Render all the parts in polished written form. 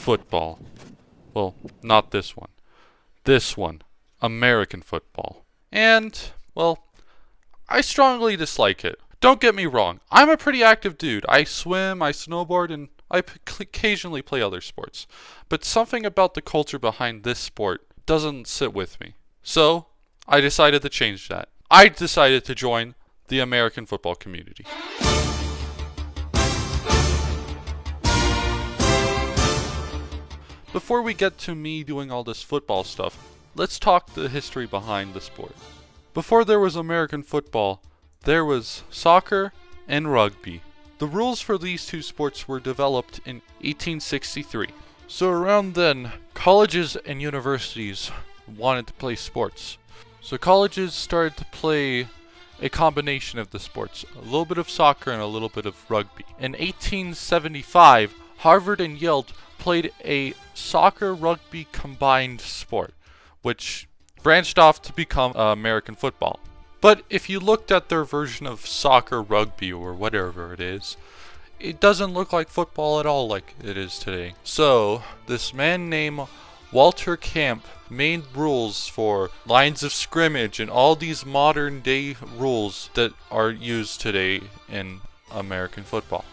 football. Well, not this one. This one. American football. And, well, I strongly dislike it. Don't get me wrong. I'm a pretty active dude. I swim, I snowboard, and I occasionally play other sports. But something about the culture behind this sport doesn't sit with me. So, I decided to change that. I decided to join the American football community. Before we get to me doing all this football stuff, let's talk the history behind the sport. Before there was American football, there was soccer and rugby. The rules for these two sports were developed in 1863. So around then, colleges and universities wanted to play sports. So colleges started to play a combination of the sports, a little bit of soccer and a little bit of rugby. In 1875, Harvard and Yale played a soccer-rugby combined sport, which branched off to become American football. But if you looked at their version of soccer rugby or whatever it is, it doesn't look like football at all like it is today. So, this man named Walter Camp made rules for lines of scrimmage and all these modern day rules that are used today in American football.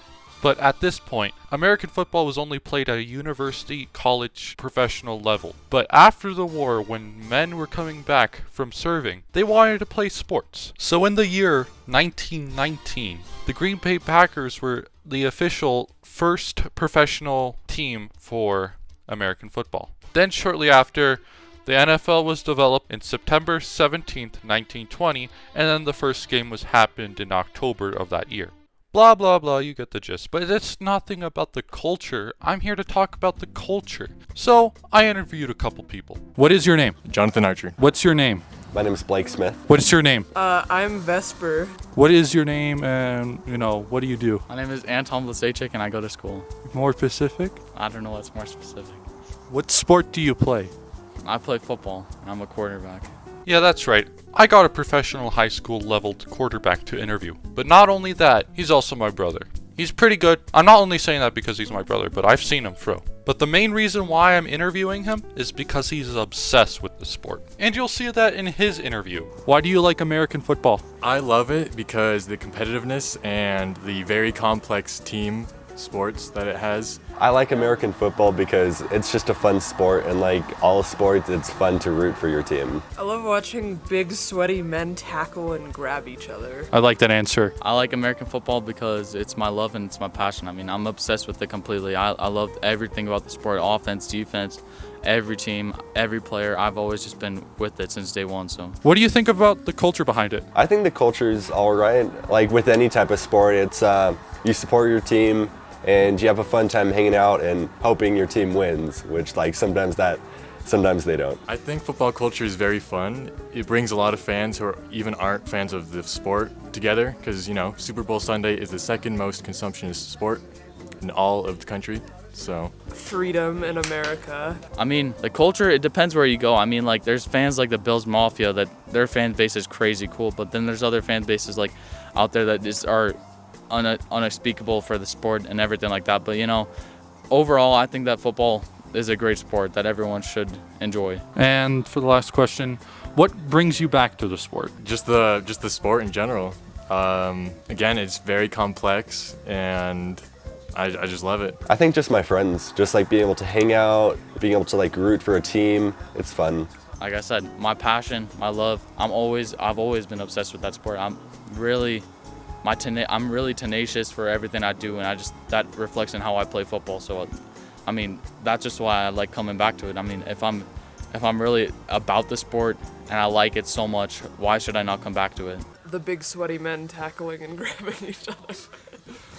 But at this point, American football was only played at a university, college, professional level. But after the war, when men were coming back from serving, they wanted to play sports. So in the year 1919, the Green Bay Packers were the official first professional team for American football. Then shortly after, the NFL was developed in September 17th, 1920, and then the first game happened in October of that year. Blah, blah, blah, you get the gist. But it's nothing about the culture. I'm here to talk about the culture. So, I interviewed a couple people. What is your name? Jonathan Archer. What's your name? My name is Blake Smith. What is your name? I'm Vesper. What is your name and, what do you do? My name is Anton Vlasejcik and I go to school. More specific? I don't know what's more specific. What sport do you play? I play football and I'm a quarterback. Yeah, that's right. I got a professional high school leveled quarterback to interview. But not only that, he's also my brother. He's pretty good. I'm not only saying that because he's my brother, but I've seen him throw. But the main reason why I'm interviewing him is because he's obsessed with the sport. And you'll see that in his interview. Why do you like American football? I love it because the competitiveness and the very complex team sports that it has. I like American football because it's just a fun sport, and like all sports, it's fun to root for your team. I love watching big, sweaty men tackle and grab each other. I like that answer. I like American football because it's my love and it's my passion. I mean, I'm obsessed with it completely. I love everything about the sport, offense, defense, every team, every player. I've always just been with it since day one. So, what do you think about the culture behind it? I think the culture is all right. Like with any type of sport, it's you support your team and you have a fun time hanging out and hoping your team wins, which like sometimes they don't. I think football culture is very fun. It brings a lot of fans who aren't fans of the sport together because, Super Bowl Sunday is the second most consumptionist sport in all of the country. So freedom in America. I mean, the culture, it depends where you go. I mean, like, there's fans like the Bills Mafia that their fan base is crazy cool, but then there's other fan bases like out there that just are unspeakable for the sport and everything like that. But, overall, I think that football is a great sport that everyone should enjoy. And for the last question, what brings you back to the sport? Just the sport in general. Again, it's very complex and I just love it. I think just my friends, just like being able to hang out, being able to like root for a team, it's fun. Like I said, my passion, my love, I've always been obsessed with that sport. I'm really tenacious for everything I do, and that reflects in how I play football. So, I mean, that's just why I like coming back to it. I mean, if I'm really about the sport and I like it so much, why should I not come back to it? The big sweaty men tackling and grabbing each other.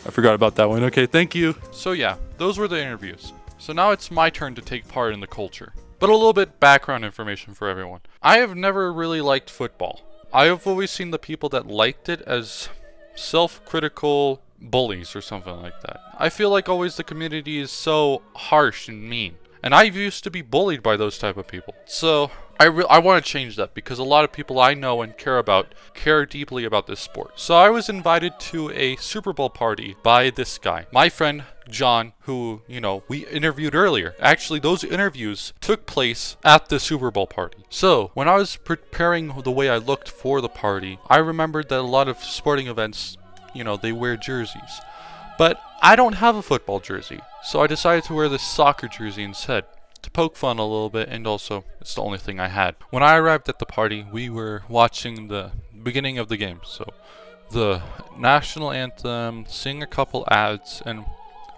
I forgot about that one. Okay, thank you. So yeah, those were the interviews. So now it's my turn to take part in the culture. But a little bit background information for everyone. I have never really liked football. I have always seen the people that liked it as self-critical bullies or something like that. I feel like always the community is so harsh and mean. And I used to be bullied by those type of people. So I want to change that because a lot of people I know and care deeply about this sport. So I was invited to a Super Bowl party by this guy, my friend John, who, we interviewed earlier. Actually, those interviews took place at the Super Bowl party. So, when I was preparing the way I looked for the party, I remembered that a lot of sporting events, they wear jerseys. But I don't have a football jersey, so I decided to wear this soccer jersey instead, to poke fun a little bit, and also, it's the only thing I had. When I arrived at the party, we were watching the beginning of the game, so the national anthem, sing a couple ads, and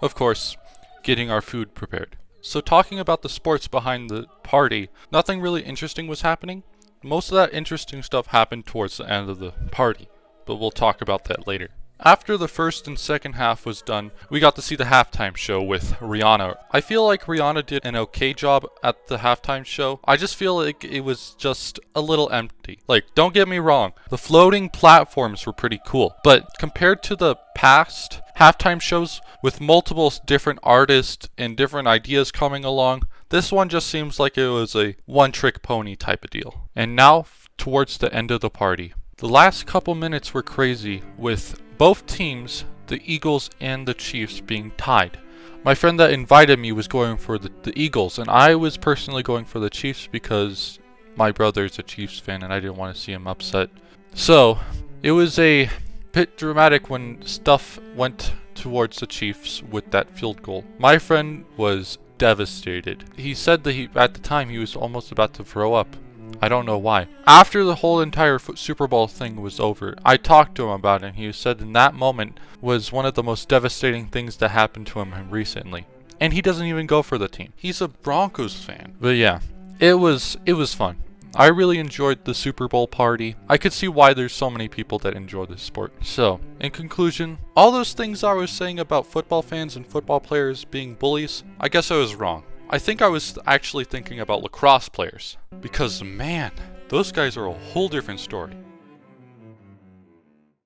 of course, getting our food prepared. So talking about the sports behind the party, nothing really interesting was happening. Most of that interesting stuff happened towards the end of the party, but we'll talk about that later. After the first and second half was done, we got to see the halftime show with Rihanna. I feel like Rihanna did an okay job at the halftime show. I just feel like it was just a little empty. Like, don't get me wrong, the floating platforms were pretty cool, but compared to the past halftime shows with multiple different artists and different ideas coming along, this one just seems like it was a one-trick pony type of deal. And now, towards the end of the party. The last couple minutes were crazy, with both teams, the Eagles and the Chiefs, being tied. My friend that invited me was going for the Eagles, and I was personally going for the Chiefs because my brother's a Chiefs fan and I didn't want to see him upset. So, it was a bit dramatic when stuff went towards the Chiefs with that field goal. My friend was devastated. He said that at the time he was almost about to throw up. I don't know why. After the whole entire Super Bowl thing was over, I talked to him about it, and he said in that moment was one of the most devastating things that happened to him recently. And he doesn't even go for the team. He's a Broncos fan. But yeah, it was fun. I really enjoyed the Super Bowl party. I could see why there's so many people that enjoy this sport. So, in conclusion, all those things I was saying about football fans and football players being bullies, I guess I was wrong. I think I was actually thinking about lacrosse players, because man, those guys are a whole different story.